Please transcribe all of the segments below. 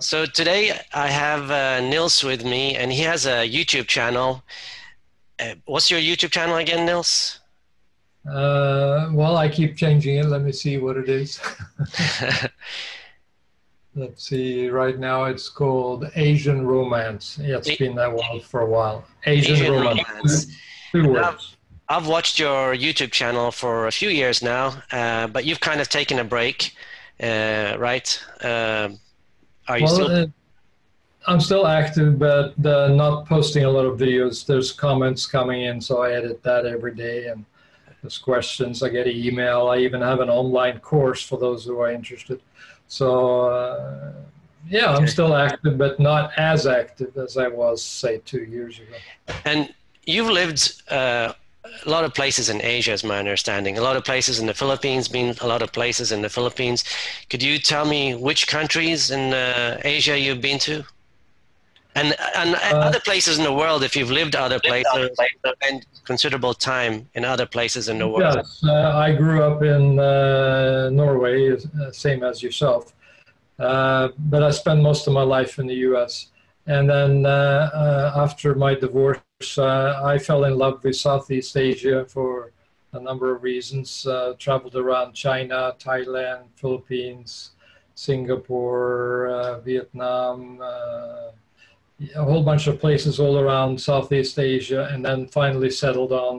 So today I have Nils with me, and he has a YouTube channel. What's your YouTube channel again, Nils? Well, I keep changing it. Let me see what it is. Let's see. Right now it's called Asian Romance. Yeah, it's been that one for a while. Asian Romance. Two words. I've watched your YouTube channel for a few years now, but you've kind of taken a break, right? Are you still? I'm still active, but not posting a lot of videos. There's comments coming in, so I edit that every day, and there's questions. I get an email. I even have an online course for those who are interested. So yeah, I'm still active, but not as active as I was, say, 2 years ago. And you've lived a lot of places in Asia, is my understanding. A lot of places in the Philippines, been a lot of places in the Philippines. Could you tell me which countries in Asia you've been to? And other places in the world, if you've lived other places and considerable time in other places in the world. Yes, I grew up in Norway, same as yourself. But I spent most of my life in the US. And then after my divorce, I fell in love with Southeast Asia for a number of reasons. Traveled around China, Thailand, Philippines, Singapore, Vietnam, a whole bunch of places all around Southeast Asia, and then finally settled on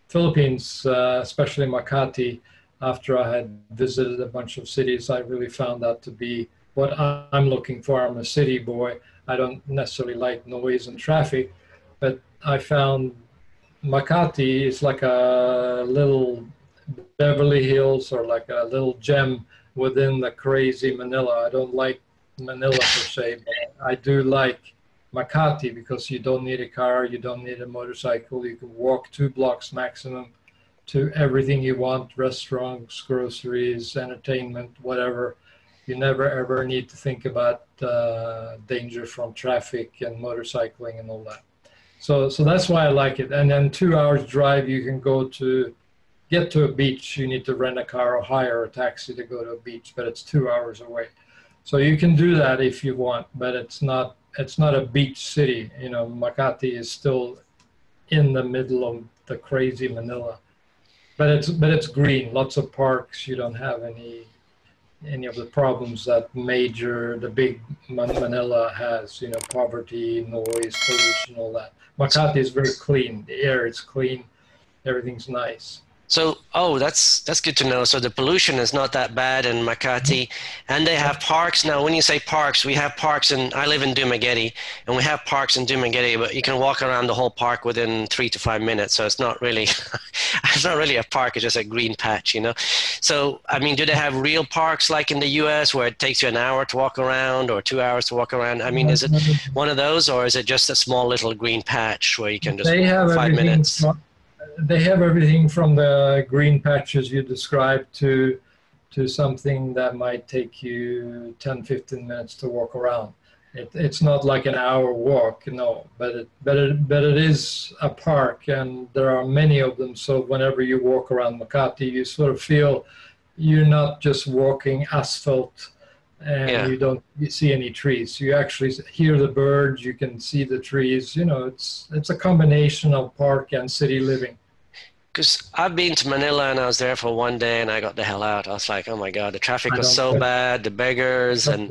Philippines, especially Makati. After I had visited a bunch of cities, I really found that to be what I'm looking for. I'm a city boy. I don't necessarily like noise and traffic, but I found Makati is like a little Beverly Hills, or like a little gem within the crazy Manila. I don't like Manila per se, but I do like Makati because you don't need a car, you don't need a motorcycle, you can walk 2 blocks maximum to everything you want: restaurants, groceries, entertainment, whatever. You never ever need to think about danger from traffic and motorcycling and all that. So that's why I like it. And then 2 hours drive, you can get to a beach. You need to rent a car or hire a taxi to go to a beach, but it's 2 hours away. So you can do that if you want, but it's not a beach city. You know, Makati is still in the middle of the crazy Manila, but it's green, lots of parks. You don't have any of the problems that the big Manila has. You know, poverty, noise, pollution, all that. Makati is very clean. The air is clean. Everything's nice. So, that's good to know. So the pollution is not that bad in Makati, and they have parks. Now, when you say parks, we have parks, and I live in Dumaguete, and we have parks in Dumaguete, but you can walk around the whole park within 3 to 5 minutes. So it's not really, it's not really a park. It's just a green patch, you know. So, I mean, do they have real parks like in the US where it takes you an hour to walk around or 2 hours to walk around? I mean, is it one of those, or is it just a small little green patch where you can just walk 5 minutes? They have everything from the green patches you described to something that might take you 10, 15 minutes to walk around. It's not like an hour walk, no, but it is a park, and there are many of them. So whenever you walk around Makati, you sort of feel you're not just walking asphalt, and you see any trees. You actually hear the birds, you can see the trees. You know, it's a combination of park and city living. Because I've been to Manila, and I was there for 1 day, and I got the hell out. I was like, oh my God, the traffic was so bad, the beggars and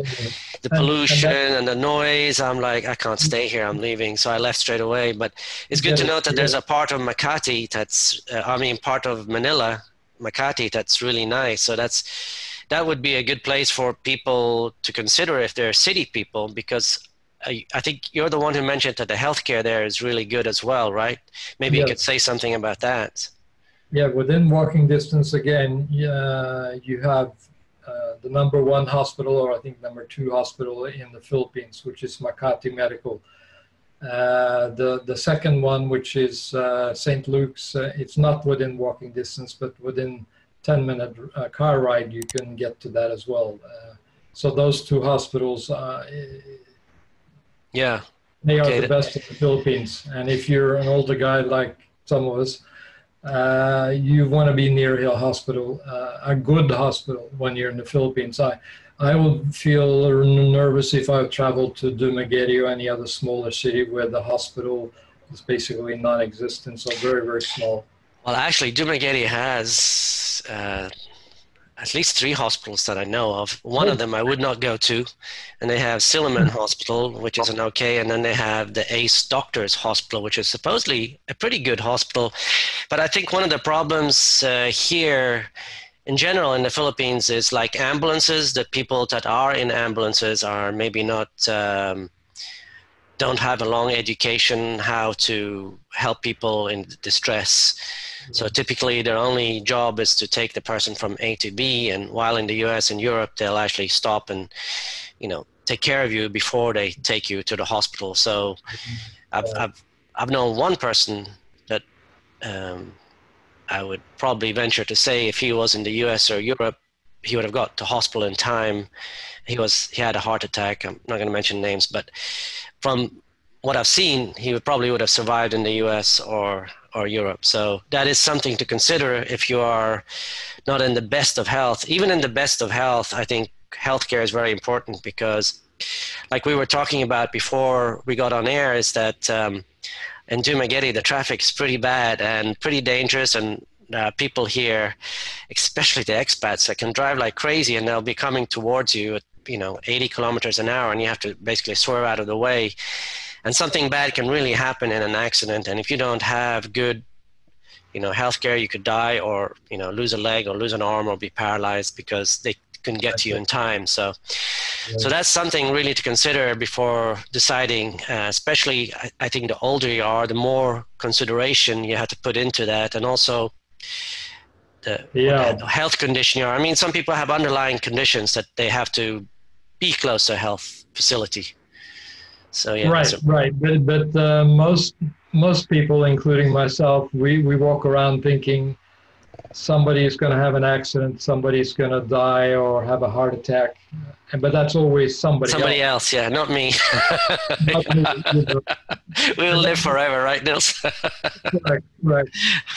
the pollution and the noise. I'm like, I can't stay here, I'm leaving. So I left straight away. But it's good to note that there's a part of Makati that's, part of Manila, Makati, that's really nice. So that would be a good place for people to consider if they're city people, because I think you're the one who mentioned that the healthcare there is really good as well, right? Maybe you could say something about that. Yeah, within walking distance, again, you have the #1 hospital, or I think #2 hospital in the Philippines, which is Makati Medical. The second one, which is St. Luke's, it's not within walking distance, but within 10-minute car ride, you can get to that as well. So those 2 hospitals, they are the best in the Philippines. And if you're an older guy like some of us, you want to be near a hospital, a good hospital when you're in the Philippines. I would feel nervous if I traveled to Dumaguete or any other smaller city where the hospital is basically non-existent, so very, very small. Well, actually, Dumaguete has at least 3 hospitals that I know of. One of them I would not go to, and they have Silliman Hospital, which is an okay, and then they have the Ace Doctors Hospital, which is supposedly a pretty good hospital. But I think one of the problems here in general in the Philippines is like ambulances. The people that are in ambulances are maybe not don't have a long education how to help people in distress. So typically their only job is to take the person from A to B, and while in the US and Europe they'll actually stop and, you know, take care of you before they take you to the hospital. So I've known one person that I would probably venture to say if he was in the US or Europe, he would have got to hospital in time. He had a heart attack. I'm not going to mention names, but from what I've seen, he probably would have survived in the US or Europe. So that is something to consider if you are not in the best of health. Even in the best of health, I think healthcare is very important because, like we were talking about before we got on air, is that in Dumaguete, the traffic is pretty bad and pretty dangerous, and people here, especially the expats, that can drive like crazy, and they'll be coming towards you at 80 kilometers an hour, and you have to basically swerve out of the way. And something bad can really happen in an accident. And if you don't have good, healthcare, you could die or, lose a leg or lose an arm or be paralyzed because they couldn't get to you in time. So that's something really to consider before deciding, especially I think the older you are, the more consideration you have to put into that. And also the health condition you are. I mean, some people have underlying conditions that they have to be close to a health facility. So right. But most people, including myself, we walk around thinking somebody is going to have an accident, somebody's going to die or have a heart attack, but that's always somebody else. Yeah, not me. We'll live forever, right, Nils? Right.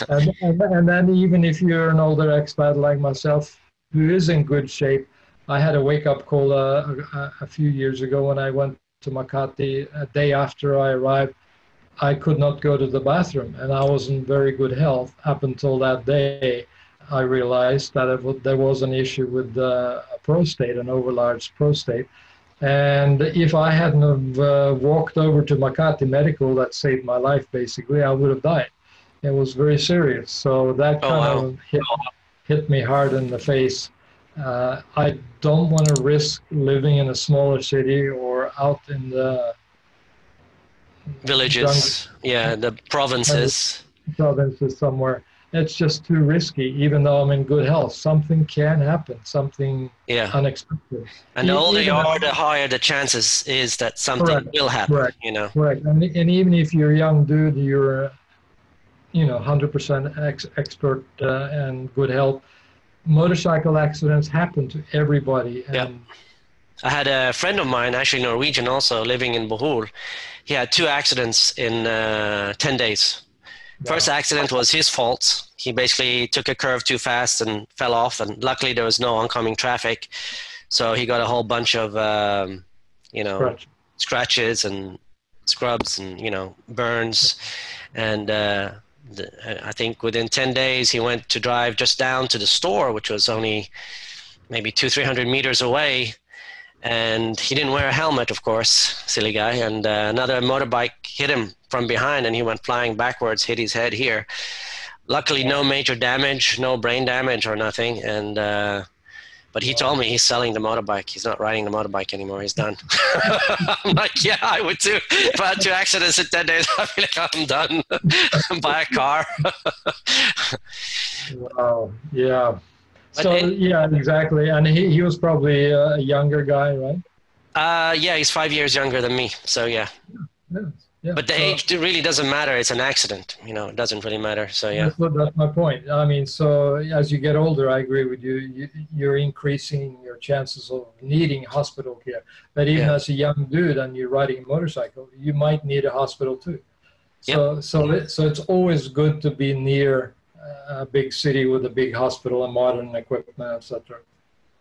And then even if you're an older expat like myself who is in good shape, I had a wake-up call a few years ago when I went to Makati. A day after I arrived, I could not go to the bathroom, and I was in very good health up until that day. I realized that there was an issue with a prostate, an overlarge prostate, and if I hadn't have walked over to Makati Medical, that saved my life basically, I would have died. It was very serious, so that kind of hit me hard in the face. I don't want to risk living in a smaller city or out in the villages, the provinces somewhere. It's just too risky, even though I'm in good health. Something can happen, something unexpected. And the older you are, the higher the chances is that something will happen, Correct. And even if you're a young dude, you're, 100% expert and good health. Motorcycle accidents happen to everybody. And I had a friend of mine, actually Norwegian also, living in Bohol. He had 2 accidents in 10 days. First accident was his fault. He basically took a curve too fast and fell off, and luckily there was no oncoming traffic. So he got a whole bunch of, scratches and scrubs and, burns. And I think within 10 days he went to drive just down to the store, which was only maybe 200-300 meters away. And he didn't wear a helmet, of course, silly guy. And another motorbike hit him from behind, and he went flying backwards, hit his head here. Luckily, no major damage, no brain damage or nothing. And but he told me he's selling the motorbike. He's not riding the motorbike anymore. He's done. I'm like, yeah, I would too. If I had 2 accidents in 10 days, I'd be like, I'm done. Buy a car. Wow. Yeah. So exactly. And he was probably a younger guy, right? He's 5 years younger than me. So yeah. But the age really doesn't matter. It's an accident. It doesn't really matter. So yeah. That's my point. I mean, so as you get older, I agree with you. You're increasing your chances of needing hospital care. But even as a young dude and you're riding a motorcycle, you might need a hospital too. So it's always good to be near a big city with a big hospital and modern equipment, etc.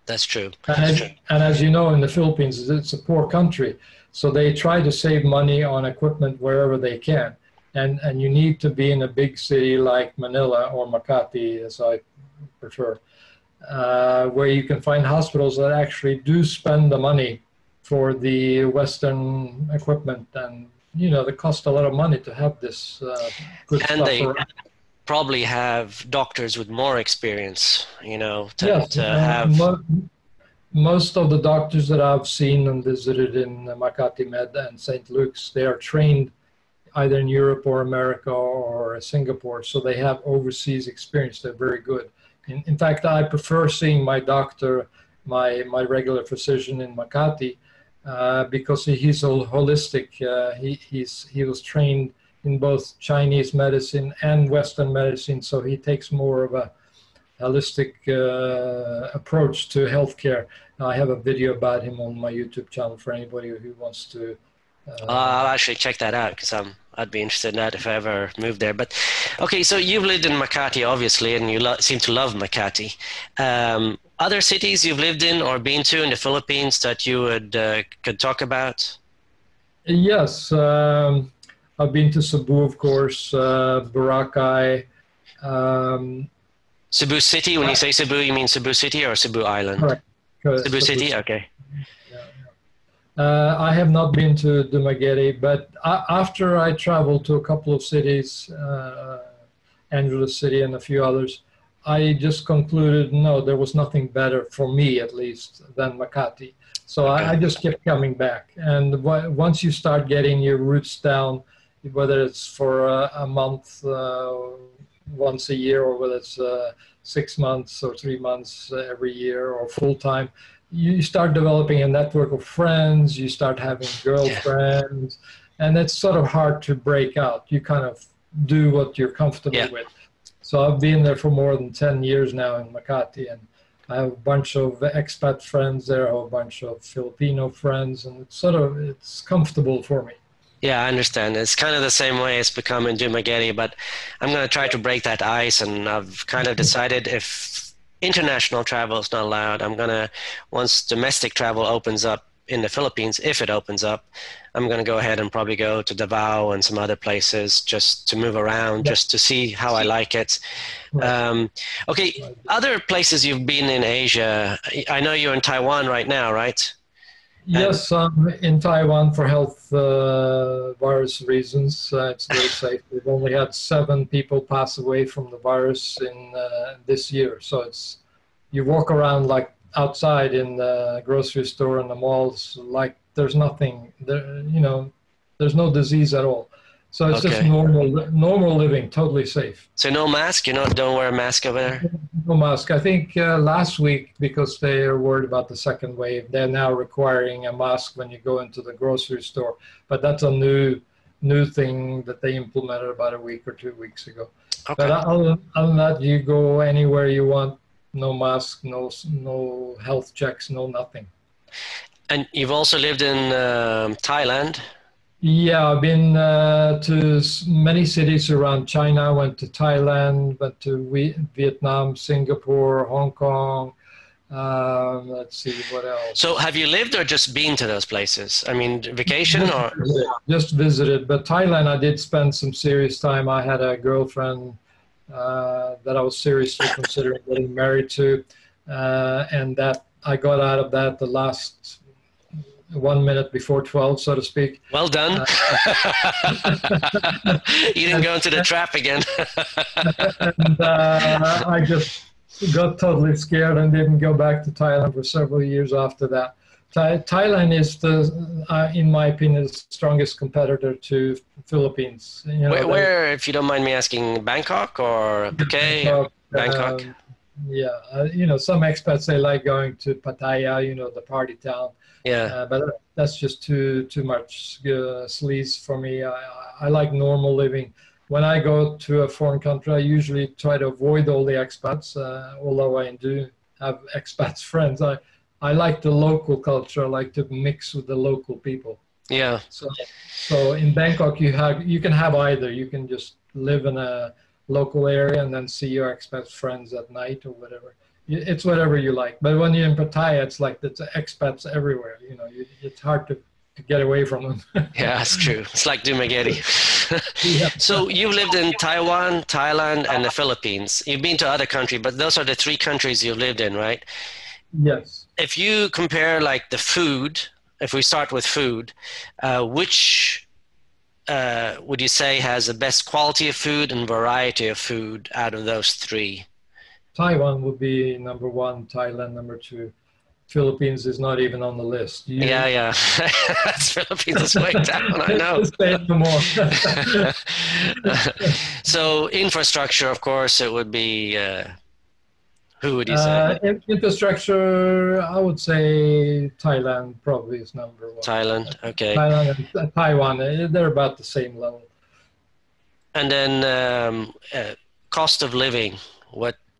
That's true. And as you know, in the Philippines, it's a poor country. So they try to save money on equipment wherever they can. And you need to be in a big city like Manila or Makati, as I prefer, where you can find hospitals that actually do spend the money for the Western equipment. And, you know, they cost a lot of money to have this good And stuff they around. probably have doctors with more experience, you know, Yes, to have. most of the doctors that I've seen and visited in Makati Med and St. Luke's, they are trained either in Europe or America or Singapore, so they have overseas experience. They're very good. In fact, I prefer seeing my doctor, my regular physician in Makati, because he's a holistic. He was trained in both Chinese medicine and Western medicine, so he takes more of a holistic approach to healthcare. I have a video about him on my YouTube channel for anybody who wants to. I'll actually check that out because I'd be interested in that if I ever moved there. But okay, so you've lived in Makati, obviously, and you seem to love Makati. Other cities you've lived in or been to in the Philippines that you could talk about? Yes, I've been to Cebu, of course, Boracay. Cebu City. When you say Cebu, you mean Cebu City or Cebu Island? Correct. Cebu City. Okay. I have not been to Dumaguete, but after I traveled to a couple of cities, Angeles City and a few others, I just concluded, no, there was nothing better for me, at least, than Makati. So okay. I just kept coming back. And once you start getting your roots down, whether it's for a month, once a year, or whether it's 6 months or 3 months every year or full time, you start developing a network of friends, you start having girlfriends, and it's sort of hard to break out. You kind of do what you're comfortable with. So I've been there for more than 10 years now in Makati, and I have a bunch of expat friends there, a bunch of Filipino friends, and it's comfortable for me. Yeah, I understand. It's kind of the same way it's become in Dumaguete, but I'm going to try to break that ice, and I've kind of decided if international travel is not allowed, I'm going to, once domestic travel opens up in the Philippines, if it opens up, I'm going to go ahead and probably go to Davao and some other places just to move around, just to see how I like it. Okay, other places you've been in Asia, I know you're in Taiwan right now, right? Yes, I'm in Taiwan for health virus reasons. It's very safe. We've only had 7 people pass away from the virus in this year. So you walk around like outside in the grocery store and the malls, like there's nothing there, you know, there's no disease at all. So it's just normal living, totally safe. So no mask? Don't wear a mask over there? No mask. I think last week, because they are worried about the second wave, they're now requiring a mask when you go into the grocery store. But that's a new thing that they implemented about a week or 2 weeks ago. Okay. But other than that, you go anywhere you want, no mask, no health checks, no nothing. And you've also lived in Thailand? Yeah, I've been to many cities around China. I went to Thailand, went to Vietnam, Singapore, Hong Kong. Let's see, what else? So have you lived or just been to those places? I mean, vacation or? Just visited. But Thailand, I did spend some serious time. I had a girlfriend that I was seriously considering getting married to. And that I got out of that the last 1 minute before 12, so to speak. Well done. You didn't go into the trap again. And I just got totally scared and didn't go back to Thailand for several years after that. Thailand is in my opinion, the strongest competitor to Philippines. You know, where, if you don't mind me asking, Bangkok or Phuket? Bangkok. Yeah, you know, some expats, they like going to Pattaya, you know, the party town. Yeah, but that's just too much sleaze for me. I like normal living. When I go to a foreign country, I usually try to avoid all the expats, although I do have expats friends. I like the local culture. I like to mix with the local people. Yeah. So in Bangkok, you can have either. You can just live in a local area and then see your expat friends at night or whatever. it's whatever you like. But when you're in Pattaya, it's like it's expats everywhere. You know, it's hard to get away from them. Yeah, that's true. It's like Dumaguete. Yeah. So you've lived in Taiwan, Thailand, and the Philippines. You've been to other countries, but those are the three countries you've lived in, right? Yes. If you compare like the food, if we start with food, which would you say has the best quality of food and variety of food out of those three? Taiwan would be number one, Thailand number two. Philippines is not even on the list. Yeah. That's Philippines is way down, I know. No more. So infrastructure, of course, it would be, who would you say? Infrastructure, I would say Thailand probably is number one. Thailand, okay. Thailand and Taiwan, they're about the same level. And then cost of living,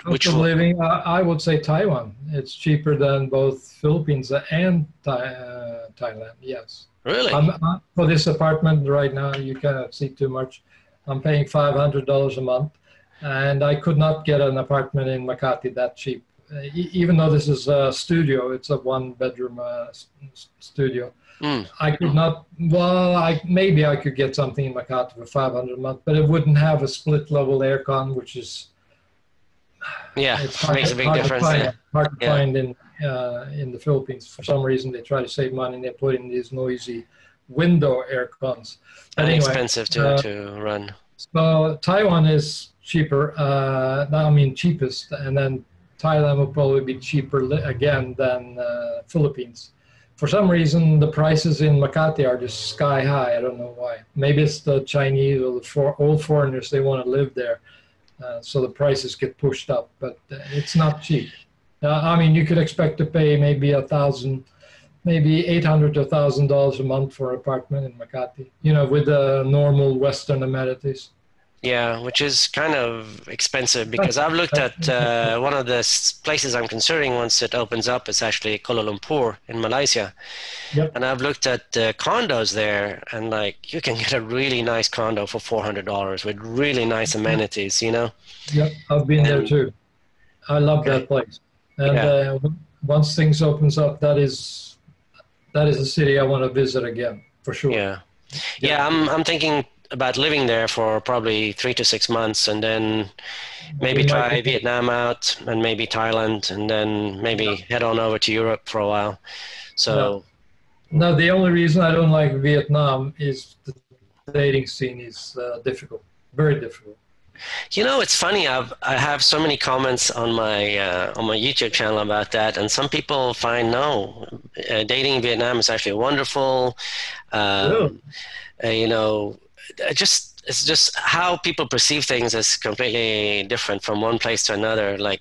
Cost of living, I would say Taiwan. It's cheaper than both Philippines and Thailand, yes. Really? For this apartment right now, you cannot see too much. I'm paying $500 a month, and I could not get an apartment in Makati that cheap. Even though this is a studio, it's a one-bedroom studio. I could not, well, maybe I could get something in Makati for $500 a month, but it wouldn't have a split-level aircon, which is... Yeah, it makes a big difference. Hard to find in the Philippines. For some reason, they try to save money and they put in these noisy window air cons. And anyway, expensive to run. So Taiwan is cheaper. I mean cheapest, and then Thailand will probably be cheaper again than Philippines. For some reason, the prices in Makati are just sky high. I don't know why. Maybe it's the Chinese or the old foreigners. They want to live there. So the prices get pushed up, but it's not cheap. I mean, you could expect to pay maybe $1,000, maybe $800 to $1,000 a month for an apartment in Makati, you know, with the normal Western amenities. Yeah, which is kind of expensive because I've looked at one of the places I'm considering once it opens up. It's actually Kuala Lumpur in Malaysia. Yep. And I've looked at condos there, and like you can get a really nice condo for $400 with really nice amenities, you know? Yep, I've been there too. I love that place. And once things opens up, that is a city I want to visit again, for sure. Yeah, I'm thinking about living there for probably 3 to 6 months, and then maybe try Vietnam out, and maybe Thailand, and then maybe head on over to Europe for a while. So no, the only reason I don't like Vietnam is the dating scene is difficult, very difficult. You know, it's funny. I have so many comments on my YouTube channel about that, and some people find dating in Vietnam is actually wonderful. You know, it's just how people perceive things is completely different from one place to another. Like,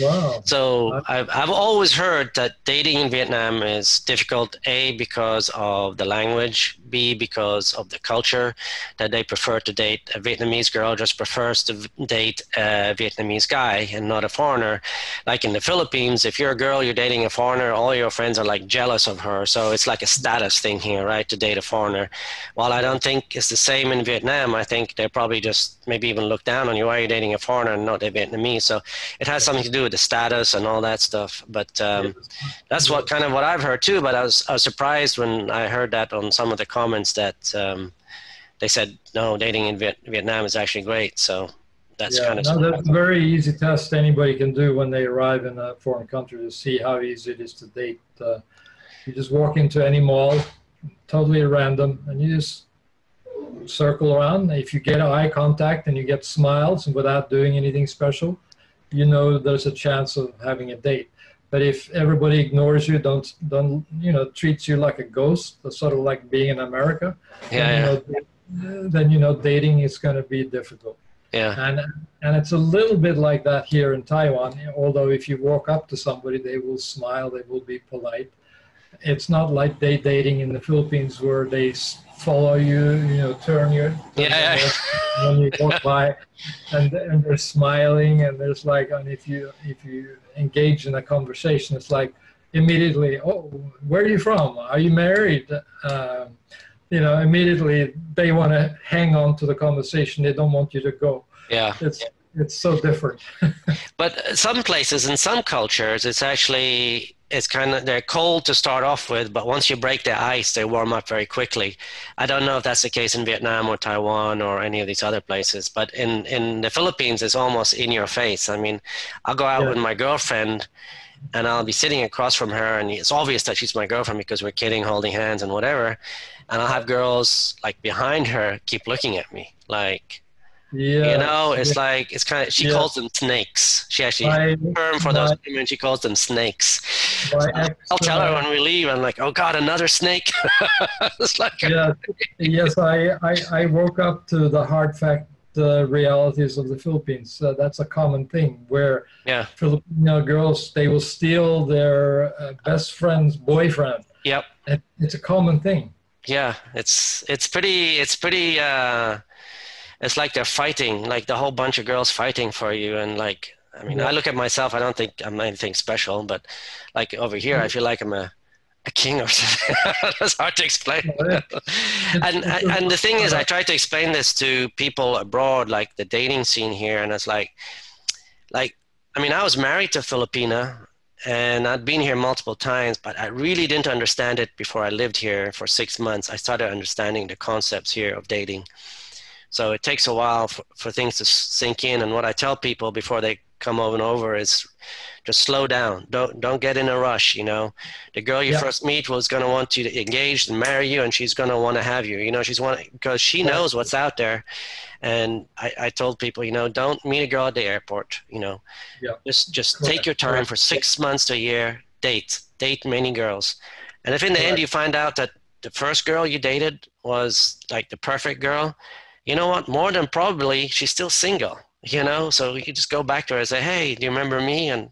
wow. So I've always heard that dating in Vietnam is difficult, A, because of the language, B, because of the culture, that they prefer to date a Vietnamese girl just prefers to date a Vietnamese guy and not a foreigner. Like in the Philippines, if you're a girl, you're dating a foreigner, all your friends are like jealous of her. So it's like a status thing here, right, to date a foreigner. While I don't think it's the same in Vietnam, I think they probably just maybe even look down on you. Why are you dating a foreigner and not a Vietnamese? So it has something to do with the status and all that stuff. But that's what I've heard too. But I was surprised when I heard that on some of the comments that they said no, dating in Vietnam is actually great. So that's that's a very easy test anybody can do when they arrive in a foreign country to see how easy it is to date. You just walk into any mall, totally random, and you just circle around. If you get eye contact and you get smiles and without doing anything special, you know there's a chance of having a date. But if everybody ignores you, don't treats you like a ghost, sort of like being in America, then you know dating is going to be difficult. And it's a little bit like that here in Taiwan. Although if you walk up to somebody, they will smile, they will be polite. It's not like dating in the Philippines where they follow you, turn your when you walk by, and they're smiling, and there's like, and if you engage in a conversation, it's like immediately, oh, where are you from? Are you married? Immediately they want to hang on to the conversation. They don't want you to go. Yeah. it's so different. But some places, in some cultures, it's kind of, they're cold to start off with, but once you break the ice, they warm up very quickly. I don't know if that's the case in Vietnam or Taiwan or any of these other places, but in the Philippines, it's almost in your face. I mean, I'll go out with my girlfriend and I'll be sitting across from her, and it's obvious that she's my girlfriend because we're kidding, holding hands and whatever. And I'll have girls like behind her keep looking at me like, you know, it's like, it's kind of, she calls them snakes. She actually, term for those women, she calls them snakes. So I'll tell her when we leave, I'm like, oh God, another snake. It's like, yes, I woke up to the hard fact, realities of the Philippines. That's a common thing where Filipino girls, they will steal their best friend's boyfriend. Yep. It's a common thing. Yeah, it's pretty, it's like they're fighting, like the whole bunch of girls fighting for you. And like, I mean, I look at myself, I don't think I'm anything special, but like over here, I feel like I'm a king or something. It's hard to explain. And the thing is, I try to explain this to people abroad, like the dating scene here. And it's like, I mean, I was married to a Filipina and I'd been here multiple times, but I really didn't understand it before I lived here for 6 months. I started understanding the concepts here of dating. So it takes a while for things to sink in. And what I tell people before they come over is just slow down. Don't get in a rush, you know. The girl you first meet was going to want you to engage and marry you, and she's going to want to have you. You know, because she knows what's out there. And I told people, you know, don't meet a girl at the airport, you know. Just take your time for 6 months to a year, date many girls. And if in the end you find out that the first girl you dated was like the perfect girl, you know what, more than probably she's still single, you know, so you just go back to her and say, hey, do you remember me? And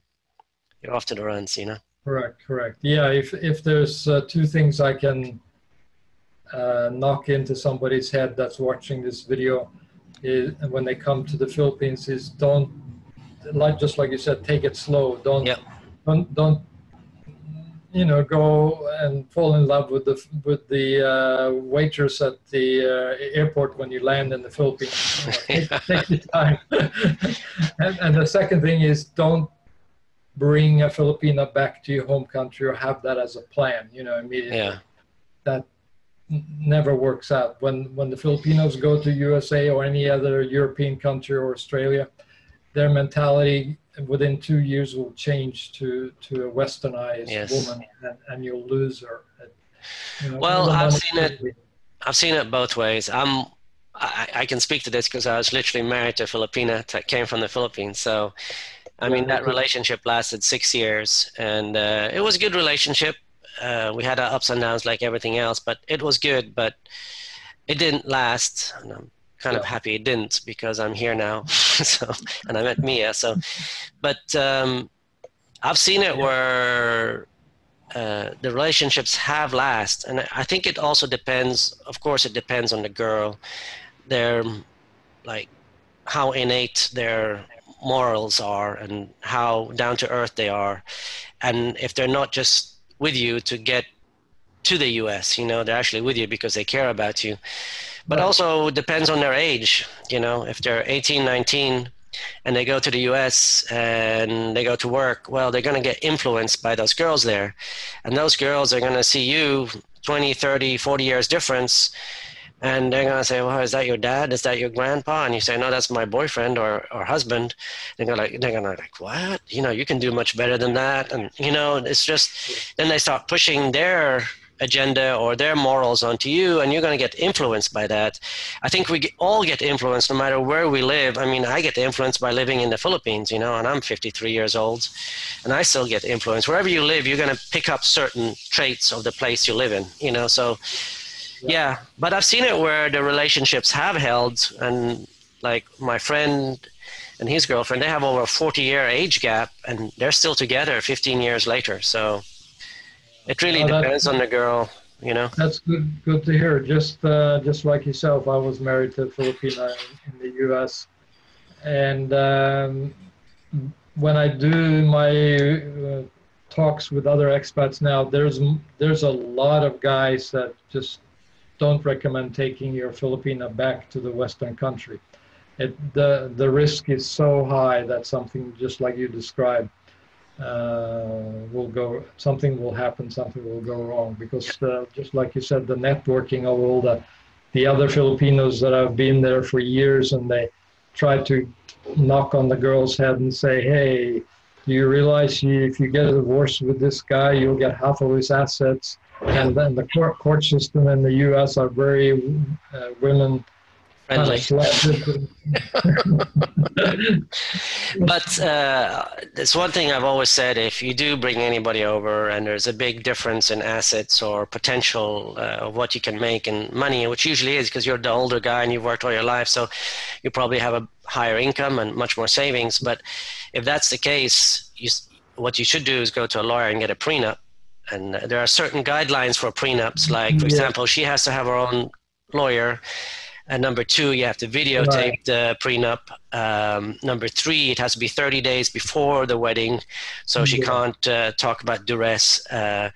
you're off to the runs, you know. Correct. Yeah, if there's two things I can knock into somebody's head that's watching this video is, when they come to the Philippines, is don't, just like you said, take it slow. Don't you know, go and fall in love with the waitress at the airport when you land in the Philippines. Take your time. and the second thing is, don't bring a Filipina back to your home country or have that as a plan, you know, immediately. That never works out. When the Filipinos go to USA or any other European country or Australia, their mentality within 2 years will change to a westernized woman, and you'll lose her. You know, well, I've seen it both ways. I can speak to this because I was literally married to a Filipina that came from the Philippines. So, I mean, that relationship lasted 6 years, and it was a good relationship. We had our ups and downs like everything else, but it was good, but it didn't last. And I'm kind of happy it didn't, because I'm here now. So, and I met Mia. So, but I've seen it where the relationships have last, and I think it also depends. Of course, it depends on the girl. Their like how innate their morals are and how down to earth they are, and if they're not just with you to get to the US, you know, they're actually with you because they care about you. But also depends on their age, you know, if they're 18, 19 and they go to the US and they go to work, well, they're going to get influenced by those girls there. And those girls are going to see you 20, 30, 40 years difference. And they're going to say, well, is that your dad? Is that your grandpa? And you say, no, that's my boyfriend or husband. They're going to like, what? You know, you can do much better than that. And, you know, it's just, then they start pushing their agenda or their morals onto you, and you're going to get influenced by that. I think we all get influenced no matter where we live. I mean, I get influenced by living in the Philippines, you know, and I'm 53 years old, and I still get influenced. Wherever you live, you're going to pick up certain traits of the place you live in, you know, so yeah. But I've seen it where the relationships have held, and like my friend and his girlfriend, they have over a 40-year age gap, and they're still together 15 years later. So it really depends on the girl, you know. That's good to hear. Just like yourself, I was married to a Filipina in the U.S. And when I do my talks with other expats now, there's a lot of guys that just don't recommend taking your Filipina back to the Western country. the risk is so high that something just like you described something will happen, something will go wrong, because just like you said, the networking of all the other Filipinos that have been there for years, and they try to knock on the girl's head and say, hey, do you realize if you get a divorce with this guy, you'll get half of his assets? And then the court system in the U.S. are very women friendly. Kind of But there's one thing I've always said: if you do bring anybody over, and there's a big difference in assets or potential of what you can make in money, which usually is because you're the older guy and you've worked all your life, so you probably have a higher income and much more savings. But if that's the case, what you should do is go to a lawyer and get a prenup. And there are certain guidelines for prenups, like, for example, she has to have her own lawyer. And number 2, you have to videotape the prenup. Number 3, it has to be 30 days before the wedding, so she can't talk about duress. And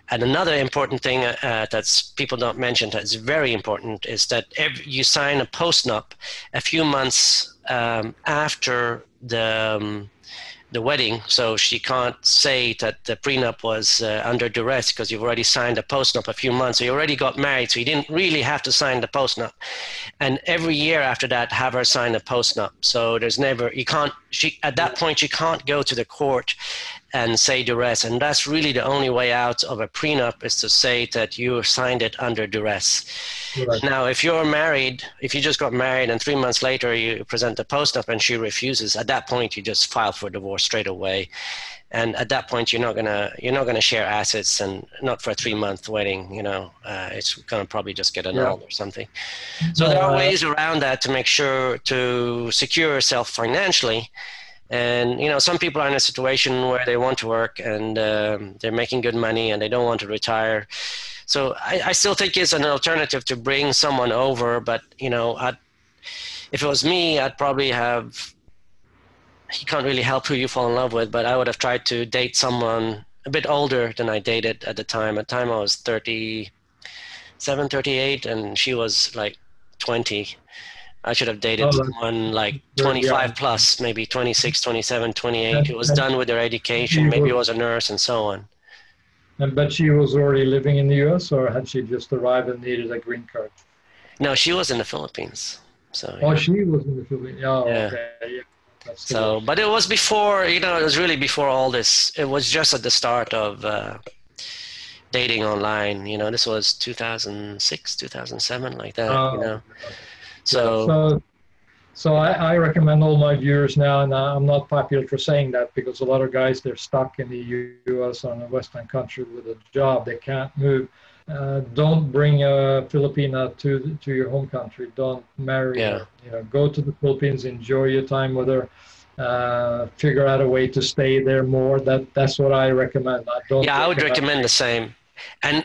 another important thing that's people don't mention that's very important is that you sign a postnup a few months after the wedding, so she can't say that the prenup was under duress because you've already signed a postnup a few months. So you already got married, so you didn't really have to sign the postnup. And every year after that, have her sign a postnup. So there's never, at that point, you can't go to the court and say duress. And that's really the only way out of a prenup, is to say that you signed it under duress. Right. Now, if you're married, if you just got married and 3 months later you present the postnup and she refuses, at that point you just file for divorce straight away. And at that point you're not gonna share assets, and not for a 3-month wedding. It's gonna probably just get annulled or something. So there are ways around that to make sure to secure yourself financially. And some people are in a situation where they want to work and they're making good money and they don't want to retire. So I still think it's an alternative to bring someone over. But if it was me, I'd probably have. You can't really help who you fall in love with, but I would have tried to date someone a bit older than I dated at the time. At the time I was 37, 38, and she was like 20. I should have dated someone like 25 plus, maybe 26, 27, 28, who was done with their education, maybe was a nurse and so on. But she was already living in the U.S., or had she just arrived and needed a green card? No, she was in the Philippines. So. Oh, she was in the Philippines. Oh, yeah. Okay. Yeah. So, but it was before, it was really before all this. It was just at the start of dating online. This was 2006, 2007, like that. So I recommend all my viewers now, and I'm not popular for saying that, because a lot of guys, they're stuck in the U.S. or in a Western country with a job. They can't move. Don't bring a Filipina to your home country. Don't marry her. Go to the Philippines, enjoy your time with her, figure out a way to stay there more. That's what I recommend. I would recommend the same. And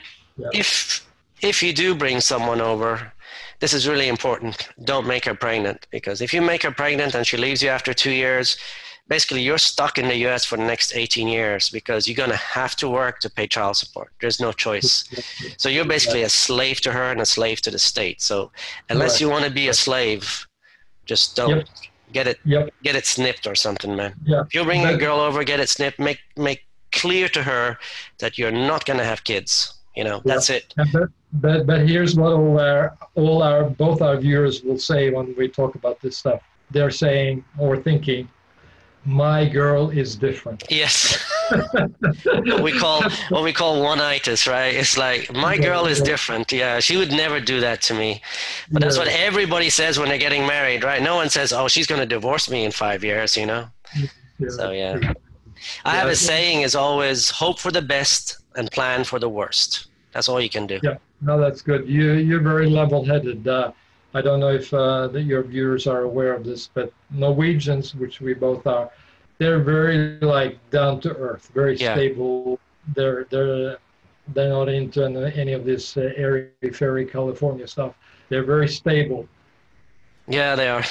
if you do bring someone over, this is really important. Don't make her pregnant, because if you make her pregnant and she leaves you after 2 years, basically you're stuck in the U.S. for the next 18 years, because you're going to have to work to pay child support. There's no choice. So you're basically a slave to her and a slave to the state. So unless you want to be a slave, just don't get it snipped or something, man. If you're bringing a girl over, get it snipped. Make clear to her that you're not going to have kids. That's it. But here's what both our viewers will say when we talk about this stuff. They're saying or thinking, my girl is different. Yes. what we call one-itis, right? It's like, my girl is different. Yeah, she would never do that to me. But that's what everybody says when they're getting married, right? No one says, oh, she's going to divorce me in 5 years, So I have a saying is always hope for the best and plan for the worst. That's all you can do. Yeah, no, that's good. You're very level-headed. I don't know if your viewers are aware of this, but Norwegians, which we both are, they're very down to earth, very stable. They're not into any of this airy-fairy California stuff. They're very stable. Yeah, they are.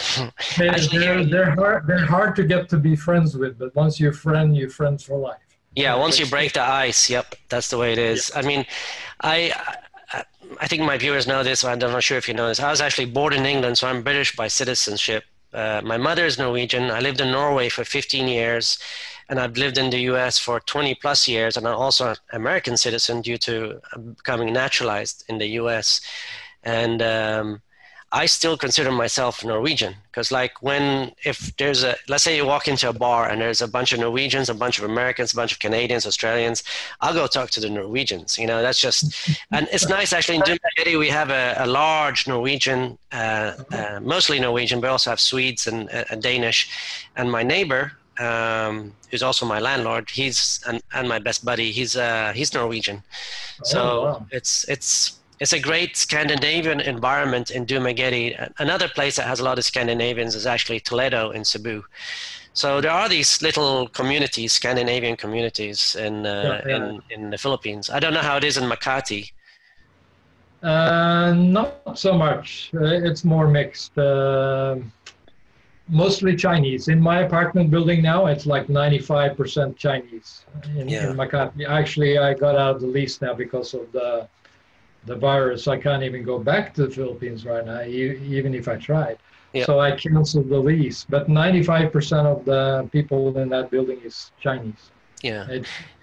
They're hard to get to be friends with, but once you're friends for life. Yeah, once you break the ice, that's the way it is. I mean, I think my viewers know this. I'm not sure if you know this. I was actually born in England, so I'm British by citizenship. My mother is Norwegian. I lived in Norway for 15 years, and I've lived in the US for 20 plus years, and I'm also an American citizen due to becoming naturalized in the US. And I still consider myself Norwegian because, like, if there's let's say you walk into a bar and there's a bunch of Norwegians, a bunch of Americans, a bunch of Canadians, Australians, I'll go talk to the Norwegians. That's just, and it's nice actually. In Makati, we have a large Norwegian, mostly Norwegian, but also have Swedes and Danish. And my neighbor, who's also my landlord, and my best buddy, he's Norwegian. So wow. It's a great Scandinavian environment in Dumaguete. Another place that has a lot of Scandinavians is actually Toledo in Cebu. So there are these little communities, Scandinavian communities in the Philippines. I don't know how it is in Makati. Not so much. It's more mixed. Mostly Chinese. In my apartment building now, it's like 95% Chinese in Makati. Actually, I got out of the lease now because of the virus. I can't even go back to the Philippines right now, even if I tried. Yep. So I canceled the lease. But 95% of the people in that building is Chinese. Yeah,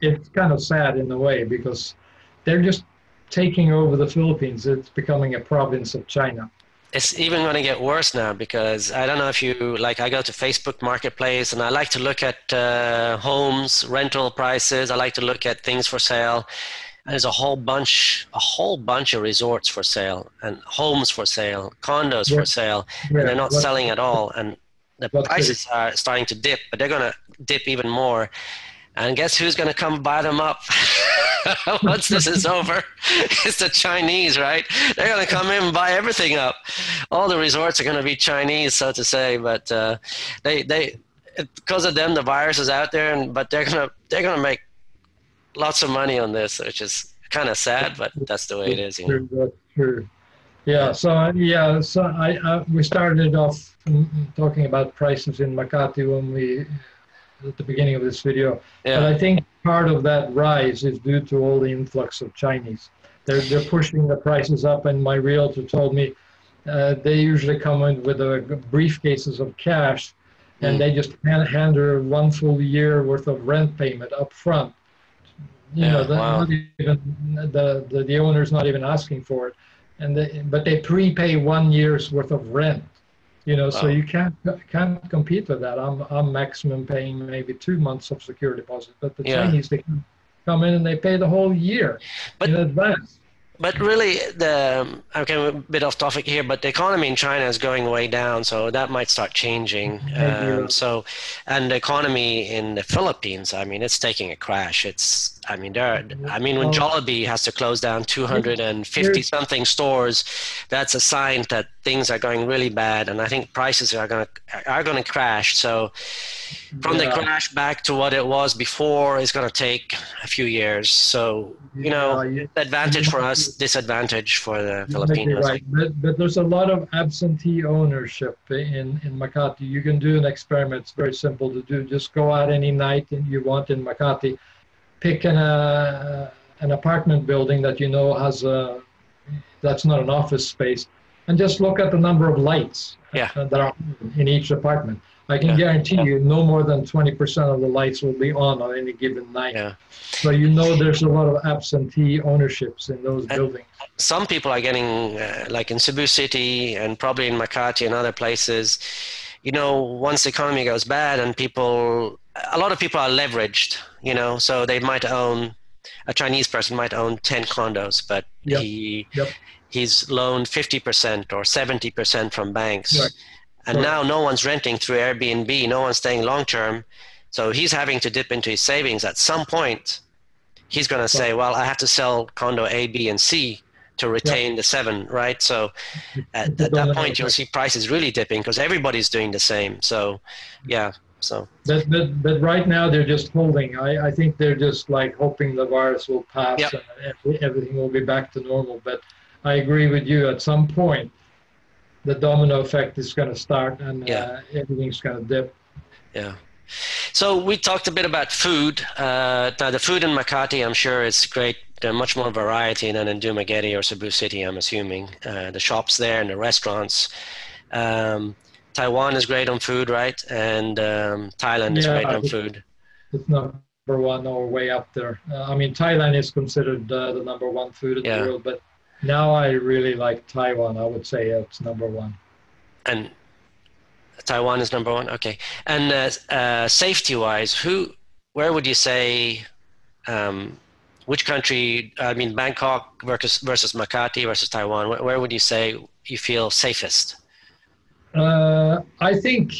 it's kind of sad in a way because they're just taking over the Philippines. It's becoming a province of China. It's even going to get worse now because I don't know if you I go to Facebook Marketplace and I like to look at homes, rental prices. I like to look at things for sale. And there's a whole bunch of resorts for sale and homes for sale, condos for sale, and they're not selling at all. And the prices are starting to dip, but they're going to dip even more. And guess who's going to come buy them up once this is over? It's the Chinese, right? They're going to come in and buy everything up. All the resorts are going to be Chinese, so to say, but because of them, the virus is out there, but they're going to make lots of money on this, which is kind of sad, but that's the way it is. That's true. Yeah. So we started off talking about prices in Makati at the beginning of this video. Yeah. But I think part of that rise is due to all the influx of Chinese. They're pushing the prices up, and my realtor told me they usually come in with briefcases of cash, and they just hand her 1 full year worth of rent payment up front. Not even the owner's not even asking for it, but they prepay 1 year's worth of rent. So you can't compete with that. I'm maximum paying maybe 2 months of security deposit, but the Chinese, they come in and they pay the whole year in advance. But really, I'm a bit off topic here, but the economy in China is going way down, so that might start changing. And the economy in the Philippines, I mean, it's taking a crash. When Jollibee has to close down 250 something stores, that's a sign that things are going really bad, and I think prices are going to crash. So from the crash back to what it was before is going to take a few years. So advantage for us, disadvantage for the Filipinos. Right. But there's a lot of absentee ownership in Makati. You can do an experiment. It's very simple to do. Just go out any night you want in Makati, pick an apartment building that has that's not an office space, and just look at the number of lights that are in each apartment. I can guarantee you no more than 20% of the lights will be on any given night. Yeah. So there's a lot of absentee ownerships in those buildings. Some people are getting, like in Cebu City and probably in Makati and other places, once the economy goes bad and a lot of people are leveraged, so they might own, a Chinese person might own 10 condos, but he's loaned 50% or 70% from banks. Right. And now no one's renting through Airbnb, no one's staying long-term, so he's having to dip into his savings. At some point, he's going to say, well, I have to sell condo A, B, and C to retain the 7, right? So at that point, you'll see prices really dipping because everybody's doing the same. So, So. But right now, they're just holding. I think they're just hoping the virus will pass and everything will be back to normal. But I agree with you. At some point, the domino effect is going to start and everything's going to dip. Yeah. So we talked a bit about food. Now the food in Makati, I'm sure is great. There's much more variety than in Dumaguete or Cebu City, I'm assuming. The shops there and the restaurants. Tell Taiwan is great on food, right? And Thailand is great on food. It's number one or way up there. I mean, Thailand is considered the number one food in the world, but now I really like Taiwan. I would say it's number one. And Taiwan is number one? Okay. And safety-wise, where would you say, which country, I mean, Bangkok versus Makati versus Taiwan, where would you say you feel safest? I think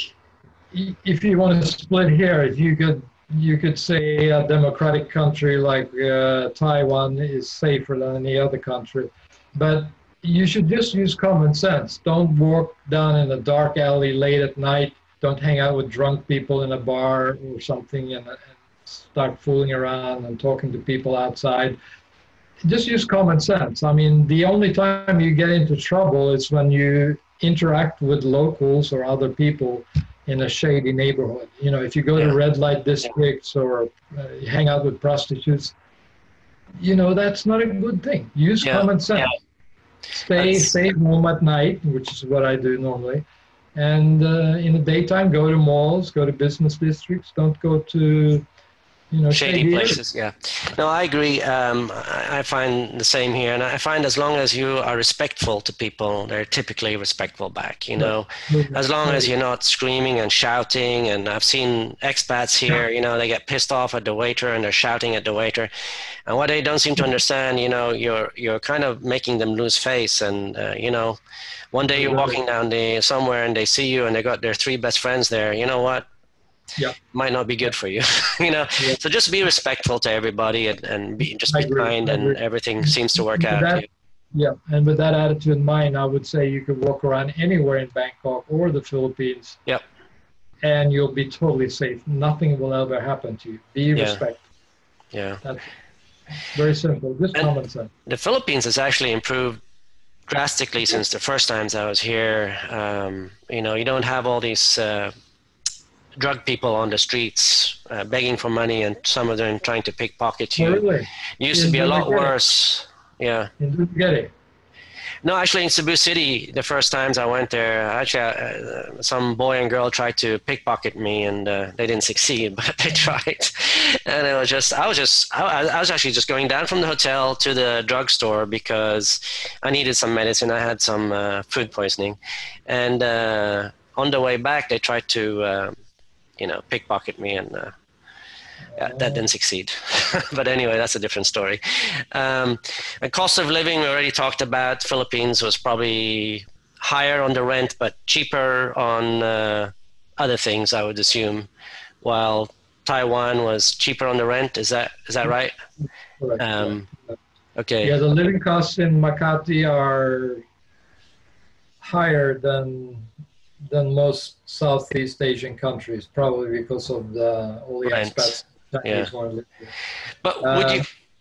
if you want to split here, you could say a democratic country like Taiwan is safer than any other country. But you should just use common sense. Don't walk down in a dark alley late at night. Don't hang out with drunk people in a bar or something and start fooling around and talking to people outside. Just use common sense. I mean, the only time you get into trouble is when you interact with locals or other people in a shady neighborhood. You know, if you go to red light districts or hang out with prostitutes, you know, that's not a good thing. Use common sense. Stay home at night, which is what I do normally. And in the daytime, go to malls, go to business districts. Don't go to, you know, shady places. Yeah. No, I agree. I find the same here. And I find as long as you are respectful to people, they're typically respectful back, you know, as long as you're not screaming and shouting. And I've seen expats here, you know, they get pissed off at the waiter and they're shouting at the waiter. And what they don't seem to understand, you know, you're kind of making them lose face. And, you know, one day you're walking down somewhere and they see you and they got their 3 best friends there. You know what? Might not be good for you, you know. So just be respectful to everybody and be kind, and everything seems to work out. And with that attitude in mind, I would say you could walk around anywhere in Bangkok or the Philippines. And you'll be totally safe. Nothing will ever happen to you. Be respectful. That's very simple. Just common sense. The Philippines has actually improved drastically since the first times I was here. You know, you don't have all these drug people on the streets begging for money, and some of them trying to pickpocket you. Really? It used to be a lot worse. In Dugeri? No, actually in Cebu City, the first times I went there, actually some boy and girl tried to pickpocket me, and they didn't succeed, but they tried. And it was just, I was actually just going down from the hotel to the drugstore because I needed some medicine. I had some food poisoning, and on the way back, they tried to you know, pickpocket me, and that didn't succeed. But anyway, that's a different story. And cost of living, we already talked about. Philippines was probably higher on the rent, but cheaper on other things, I would assume, while Taiwan was cheaper on the rent. Is that right? Correct. Okay. Yeah, the living costs in Makati are higher than most Southeast Asian countries, probably because of all the expats. But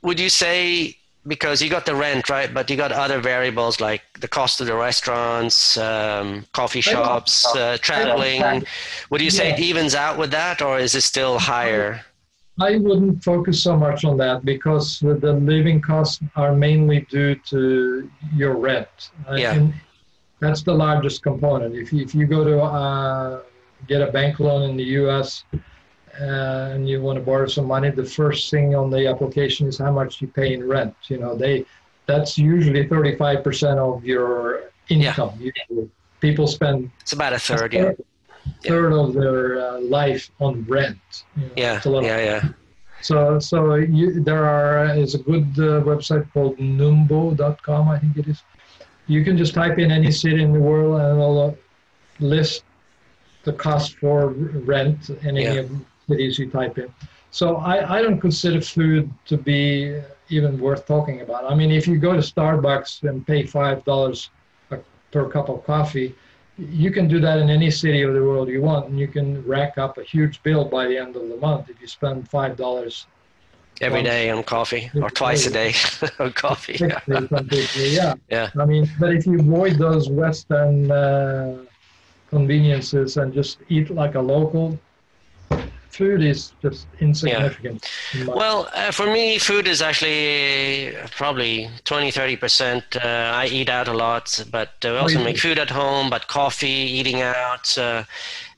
would you say, because you got the rent, right, but you got other variables like the cost of the restaurants, coffee shops, traveling, would you say it evens out with that, or is it still higher? I wouldn't focus so much on that, because the living costs are mainly due to your rent. And that's the largest component. If you go to get a bank loan in the U.S. And you want to borrow some money, the first thing on the application is how much you pay in rent. You know, that's usually 35% of your income. Usually. People spend, it's about a third, third of their life on rent. You know, So there is a good website called numbo.com, I think it is. You can just type in any city in the world and it'll list the cost for rent in any of the cities you type in. So I don't consider food to be even worth talking about. I mean, if you go to Starbucks and pay $5 per cup of coffee, you can do that in any city of the world you want, and you can rack up a huge bill by the end of the month if you spend $5 every day on coffee, or twice a day on coffee. I mean, but if you avoid those Western conveniences and just eat like a local, food is just insignificant. Well, for me, food is actually probably 20-30%. I eat out a lot, but we also make food at home, but coffee, eating out,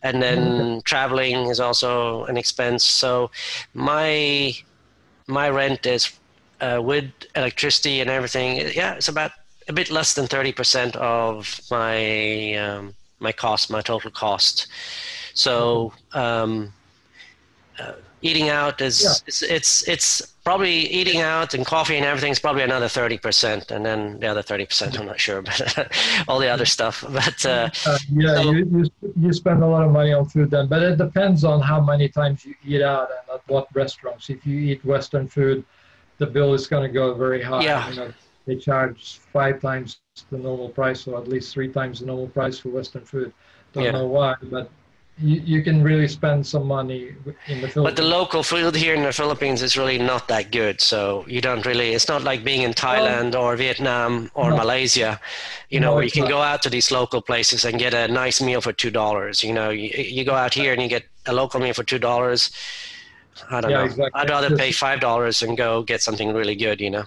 and then traveling is also an expense. So my rent is with electricity and everything. Yeah, it's about a bit less than 30% of my my cost, my total cost. So eating out is it's probably eating out and coffee and everything is probably another 30%, and then the other 30% I'm not sure, but all the other stuff. But you spend a lot of money on food then, but it depends on how many times you eat out and at what restaurants. If you eat Western food, the bill is going to go very high. Yeah. You know, they charge 5 times the normal price, or at least 3 times the normal price for Western food. Don't know why, but you can really spend some money in the Philippines. But the local food here in the Philippines is really not that good. So you don't really, it's not like being in Thailand or Vietnam or Malaysia, you know, where you can go out to these local places and get a nice meal for $2. You know, you go out here and you get a local meal for $2. I don't know. Exactly. I'd rather pay $5 and go get something really good, you know?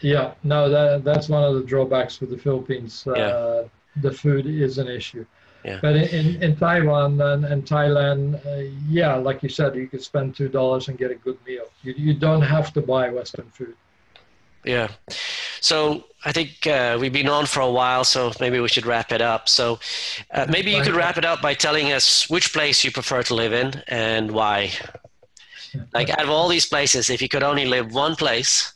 Yeah, no, that's one of the drawbacks with the Philippines. The food is an issue. Yeah. But in Taiwan and Thailand, like you said, you could spend $2 and get a good meal. You don't have to buy Western food. Yeah. So I think we've been on for a while, so maybe we should wrap it up. So maybe you could wrap it up by telling us which place you prefer to live in and why. Like out of all these places, if you could only live one place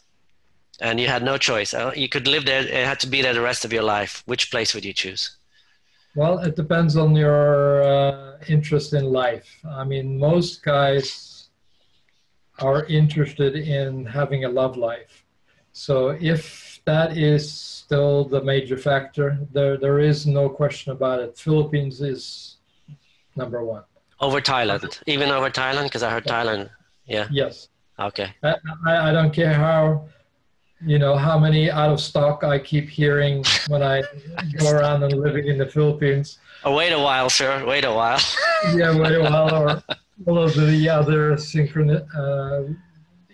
and you had no choice, you could live there, it had to be there the rest of your life, which place would you choose? Well, it depends on your interest in life. I mean, most guys are interested in having a love life. So if that is still the major factor, there is no question about it. Philippines is number one. Over Thailand, even over Thailand, because I heard Thailand. Yeah. Yes. Okay. I don't care how many out of stock I keep hearing when I go around and living in the Philippines. Oh, wait a while, sir. Wait a while. Yeah, wait a while, or all of the other synchronous.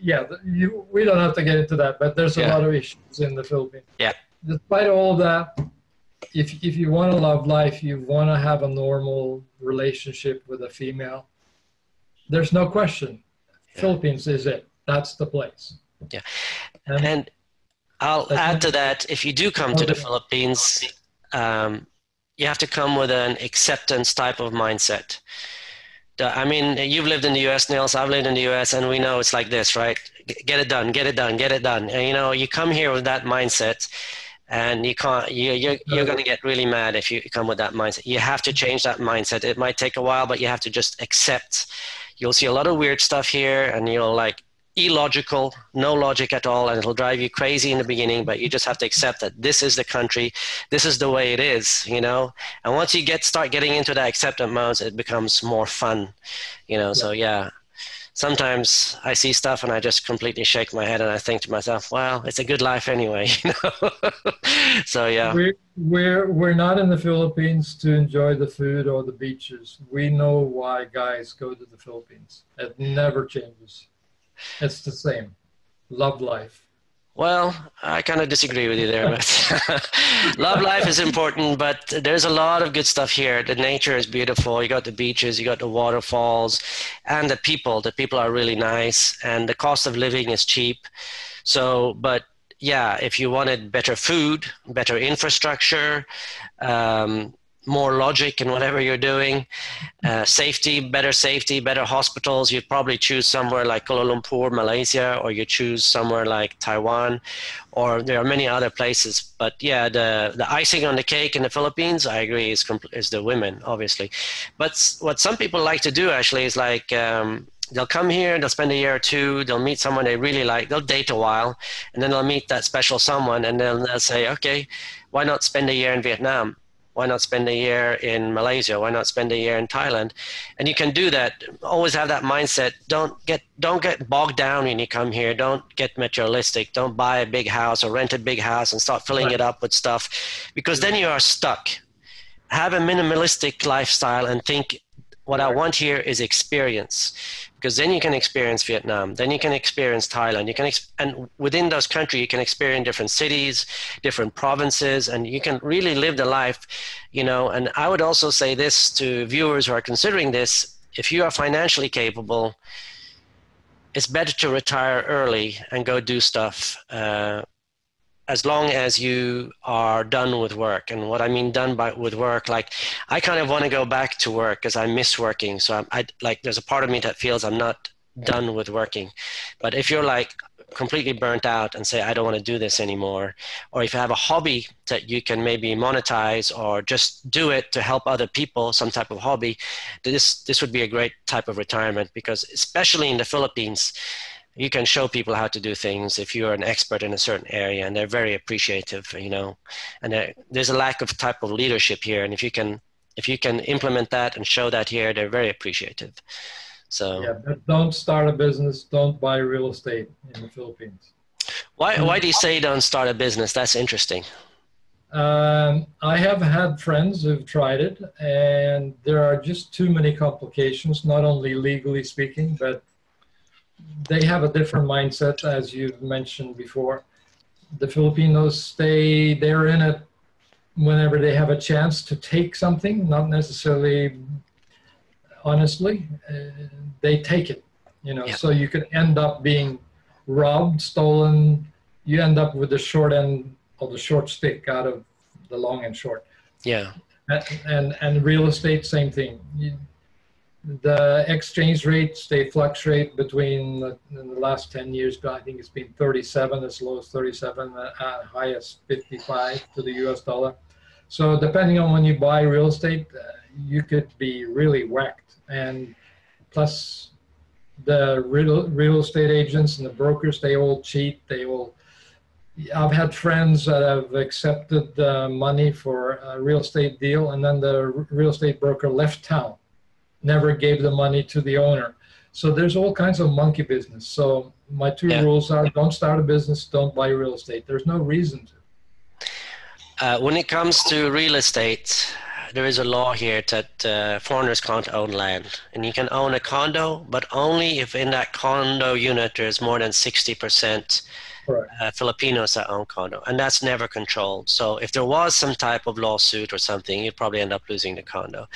We don't have to get into that, but there's a lot of issues in the Philippines. Yeah. Despite all of that, if you want to love life, you want to have a normal relationship with a female, there's no question. Philippines is it. That's the place. Yeah. And I'll add to that, if you do come to the Philippines, you have to come with an acceptance type of mindset. I mean, you've lived in the U.S., Nils, I've lived in the U.S., and we know it's like this, right? Get it done, get it done, get it done. And, you come here with that mindset, and you're going to get really mad if you come with that mindset. You have to change that mindset. It might take a while, but you have to just accept. You'll see a lot of weird stuff here, and you'll illogical, no logic at all, and it'll drive you crazy in the beginning, but you just have to accept that this is the country, this is the way it is, and once you start getting into that acceptance mode, it becomes more fun, so sometimes I see stuff and I just completely shake my head and I think to myself, well, it's a good life anyway, so we're not in the Philippines to enjoy the food or the beaches. We know why guys go to the Philippines. It never changes. It's the same. Love life. Well, I kind of disagree with you there, but love life is important, but there's a lot of good stuff here. The nature is beautiful. You got the beaches, you got the waterfalls, and the people. The people are really nice, and the cost of living is cheap. So, but yeah, if you wanted better food, better infrastructure, more logic in whatever you're doing, safety, better hospitals, you'd probably choose somewhere like Kuala Lumpur, Malaysia, or you choose somewhere like Taiwan, or there are many other places. But yeah, the icing on the cake in the Philippines, I agree, is the women, obviously. But what some people like to do actually is they'll come here, they'll spend a year or two, they'll meet someone they really like, they'll date a while, and then they'll meet that special someone, and then they'll say, okay, why not spend a year in Vietnam? Why not spend a year in Malaysia? Why not spend a year in Thailand? And you can do that. Always have that mindset. Don't get bogged down when you come here. Don't get materialistic. Don't buy a big house or rent a big house and start filling it up with stuff, because then you are stuck. Have a minimalistic lifestyle and think what I want here is experience, because then you can experience Vietnam, then you can experience Thailand, and within those countries you can experience different cities, different provinces, and you can really live the life, you know. And I would also say this to viewers who are considering this: if you are financially capable, it's better to retire early and go do stuff. As long as you are done with work. And what I mean with work, like I kind of want to go back to work because I miss working. So I like, there's a part of me that feels I'm not done with working. But if you're like completely burnt out and say, I don't want to do this anymore, or if you have a hobby that you can maybe monetize or just do it to help other people, some type of hobby, this would be a great type of retirement, because especially in the Philippines, you can show people how to do things if you're an expert in a certain area, and they're very appreciative, you know. And there's a lack of type of leadership here, and if you can implement that and show that here, they're very appreciative. So yeah, but don't start a business, don't buy real estate in the Philippines. Why do you say don't start a business? That's interesting. I have had friends who've tried it, and there are just too many complications, not only legally speaking, but they have a different mindset, as you mentioned before. The Filipinos, they're in it whenever they have a chance to take something, not necessarily honestly. They take it, you know. Yeah. So you could end up being robbed, stolen. You end up with the short end of the short stick out of the long and short. Yeah. And real estate, same thing. The exchange rates, they fluctuate between in the last 10 years, I think it's been 37, as low as 37, high as 55 to the US dollar. So depending on when you buy real estate, you could be really whacked. And plus the real estate agents and the brokers, they all cheat. I've had friends that have accepted money for a real estate deal, and then the real estate broker left town, never gave the money to the owner. So there's all kinds of monkey business. So my two rules are: don't start a business, don't buy real estate. There's no reason to. When it comes to real estate, there is a law here that foreigners can't own land. And you can own a condo, but only if in that condo unit there's more than 60% Filipinos that own condo. And that's never controlled. So if there was some type of lawsuit or something, you'd probably end up losing the condo.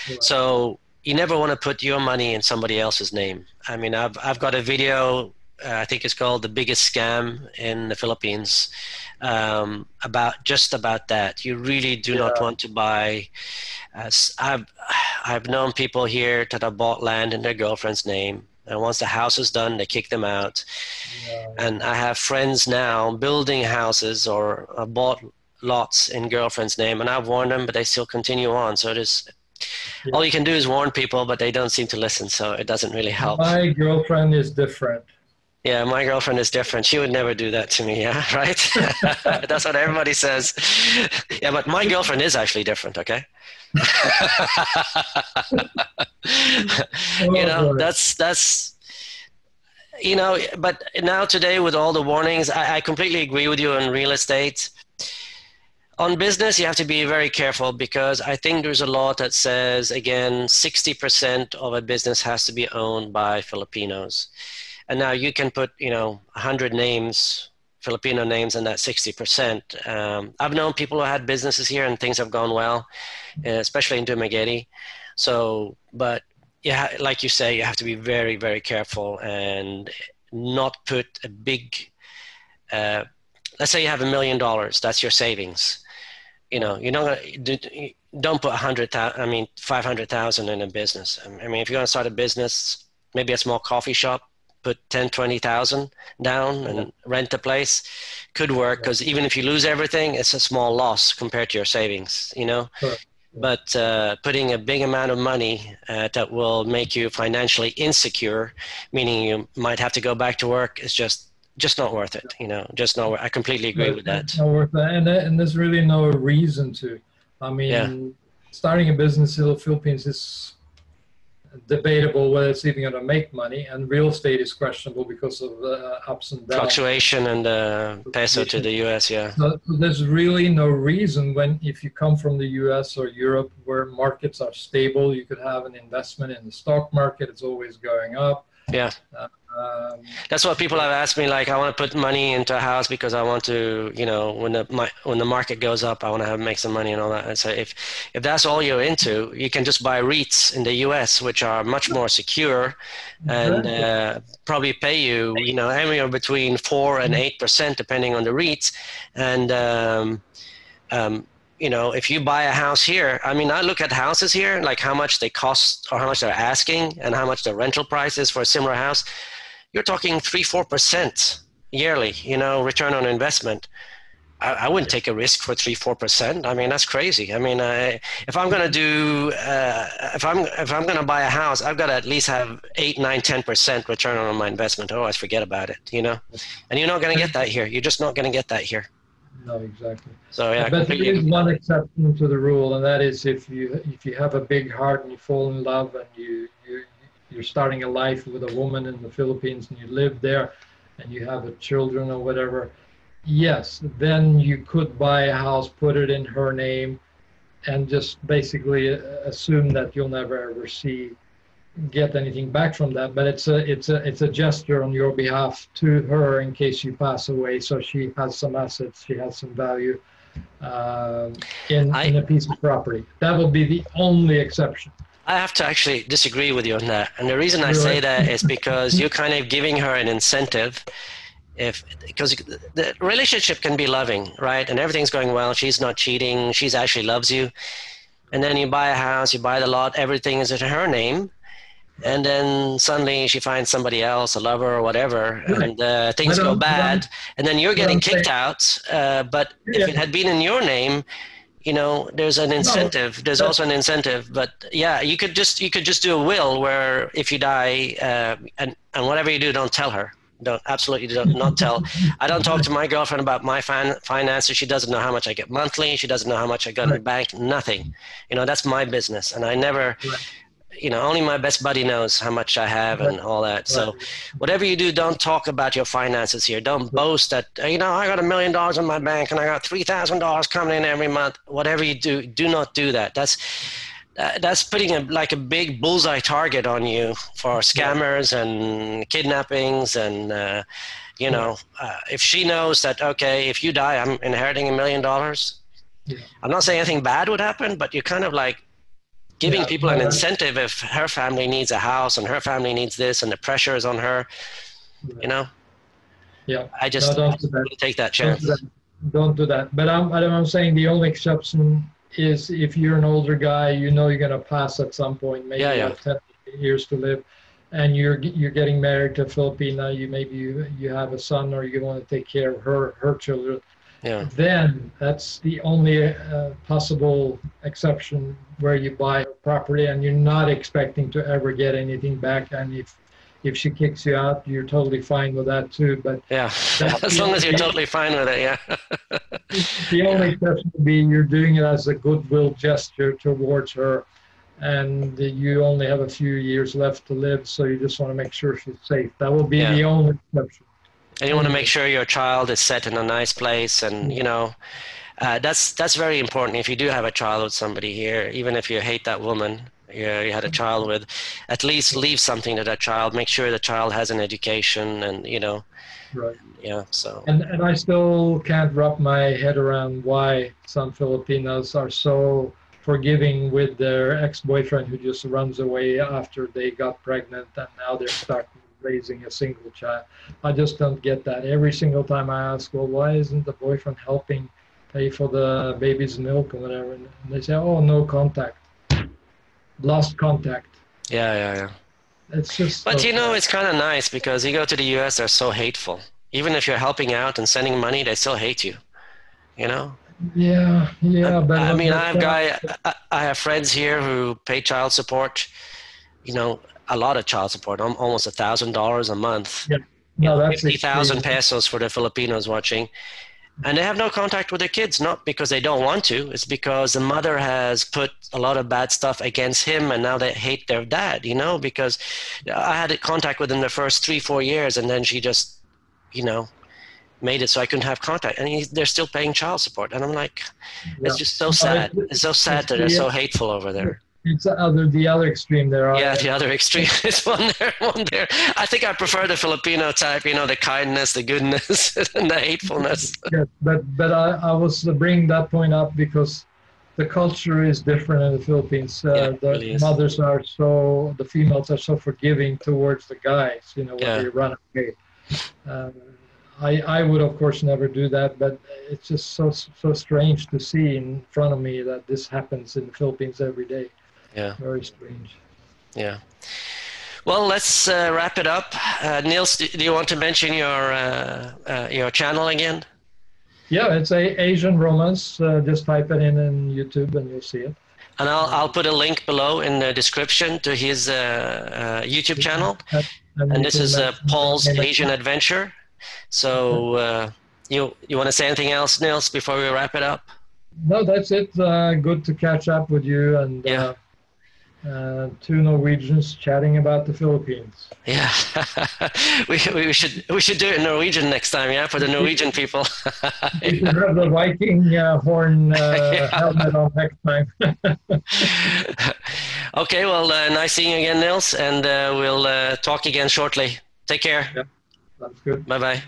Right. So you never want to put your money in somebody else's name. I mean, I've got a video, I think it's called The Biggest Scam in the Philippines, about that. You really do not want to buy. I've known people here that have bought land in their girlfriend's name, and once the house is done, they kick them out. And I have friends now building houses or bought lots in girlfriend's name, and I've warned them, but they still continue on. So it is. All you can do is warn people, but they don't seem to listen, so it doesn't really help. My girlfriend is different. Yeah, my girlfriend is different. She would never do that to me, yeah, right? That's what everybody says. Yeah, but my girlfriend is actually different, okay? You know, that's, you know, but now today with all the warnings, I completely agree with you on real estate. On business, you have to be very careful, because I think there's a law that says, again, 60% of a business has to be owned by Filipinos. And now you can put, you know, 100 names, Filipino names, in that 60%. I've known people who had businesses here and things have gone well, especially in Makati. So, but yeah, like you say, you have to be very, very careful and not put a big, let's say you have $1 million, that's your savings. You know, don't put 500,000 in a business. I mean, if you're going to start a business, maybe a small coffee shop, put 10, 20,000 down and rent a place. Could work, because even if you lose everything, it's a small loss compared to your savings, you know. Sure. But putting a big amount of money that will make you financially insecure, meaning you might have to go back to work, is just not worth it, you know. Just not. I completely agree with that. Not worth it, and there's really no reason to. I mean, starting a business in the Philippines is debatable whether it's even going to make money, and real estate is questionable because of ups and downs. Fluctuation and peso to the US, yeah. So there's really no reason if you come from the US or Europe where markets are stable, you could have an investment in the stock market. It's always going up. Yeah. That's what people have asked me, like, I want to put money into a house because I want to, you know, when the market goes up, I want to make some money and all that. And so if that's all you're into, you can just buy REITs in the US, which are much more secure and probably pay you, you know, anywhere between 4 and 8% depending on the REITs. And you know, if you buy a house here, I mean, I look at houses here, like how much they cost or how much they're asking and how much the rental price is for a similar house. You're talking 3-4% yearly, you know, return on investment. I wouldn't take a risk for 3-4%. I mean, that's crazy. I mean, if I'm going to do, if I'm going to buy a house, I've got to at least have 8, 9, 10% return on my investment. Otherwise, forget about it, you know, and you're not going to get that here. You're just not going to get that here. No, exactly. So yeah, but there is one exception to the rule, and that is if you have a big heart and you fall in love and you're starting a life with a woman in the Philippines and you live there and you have children or whatever, yes, then you could buy a house, put it in her name, and just basically assume that you'll never ever get anything back from that. But it's a gesture on your behalf to her in case you pass away, so she has some assets, she has some value in a piece of property. That will be the only exception. I have to actually disagree with you on that, and the reason I say that is because you're kind of giving her an incentive. Because the relationship can be loving, right, and everything's going well, she's not cheating, she's actually loves you, and then you buy a house, you buy the lot, everything is in her name. And then suddenly she finds somebody else, a lover or whatever, and things go bad, and then you're getting kicked out. But if it had been in your name, you know, there's an incentive. There's also an incentive. But yeah, you could just do a will where if you die, and whatever you do, don't tell her. Absolutely not tell. I don't talk to my girlfriend about my finances. She doesn't know how much I get monthly. She doesn't know how much I got in the bank. Nothing. You know, that's my business, and I never. You know, only my best buddy knows how much I have and all that. So whatever you do, don't talk about your finances here. Don't boast that, you know, I got $1 million in my bank and I got $3,000 coming in every month. Whatever you do, do not do that. That's putting a big bullseye target on you for scammers and kidnappings. And, you know, if she knows that, okay, if you die, I'm inheriting $1 million. I'm not saying anything bad would happen, but you're kind of like, giving people an incentive if her family needs a house and her family needs this and the pressure is on her, you know? Yeah. I just don't take that chance. Don't do that. But I'm saying the only exception is if you're an older guy, you know you're going to pass at some point, maybe you have 10 years to live, and you're getting married to a Filipina, you have a son or you want to take care of her children. Yeah. Then that's the only possible exception where you buy property and you're not expecting to ever get anything back. And if she kicks you out, you're totally fine with that too. But yeah, as long as you're totally fine with it, yeah. The only exception would be you're doing it as a goodwill gesture towards her, and you only have a few years left to live, so you just want to make sure she's safe. That will be the only exception. And you want to make sure your child is set in a nice place, and you know, that's very important. If you do have a child with somebody here, even if you hate that woman you had a child with, at least leave something to that child. Make sure the child has an education, and you know, yeah. So and I still can't wrap my head around why some Filipinos are so forgiving with their ex-boyfriend who just runs away after they got pregnant, and now they're stuck raising a single child. I just don't get that. Every single time I ask, well, why isn't the boyfriend helping pay for the baby's milk or whatever? And they say, oh, no contact. Lost contact. Yeah. It's just. But you know, it's kind of nice because you go to the US, they're so hateful. Even if you're helping out and sending money, they still hate you. You know? Yeah. But I mean, I have friends here who pay child support. You know, a lot of child support, almost $1,000 a month. Yeah. No, that's 50,000 pesos for the Filipinos watching. And they have no contact with their kids, not because they don't want to. It's because the mother has put a lot of bad stuff against him, and now they hate their dad, you know, because I had contact with him the first 3-4 years, and then she just, you know, made it so I couldn't have contact. And they're still paying child support. And I'm like, it's just so sad. It's so sad that they're so hateful over there. It's the other extreme there. Yeah, the other extreme is one there. I think I prefer the Filipino type, you know, the kindness, the goodness, and the hatefulness. Yes, but I was bringing that point up because the culture is different in the Philippines. The really mothers are the females are so forgiving towards the guys, you know, when they run away. I would, of course, never do that, but it's just so strange to see in front of me that this happens in the Philippines every day. Yeah. Very strange. Yeah. Well, let's wrap it up. Nils, do you want to mention your channel again? Yeah, it's Asian Romance. Just type it in YouTube and you'll see it. And I'll put a link below in the description to his YouTube channel. And this is Paul's Asian Adventure. So you want to say anything else, Nils, before we wrap it up? No, that's it. Good to catch up with you and two Norwegians chatting about the Philippines. Yeah, we should do it in Norwegian next time, yeah, for the Norwegian people. We should have the Viking horn helmet on next time. Okay, well, nice seeing you again, Nils, and we'll talk again shortly. Take care. Yeah, that's good. Bye-bye.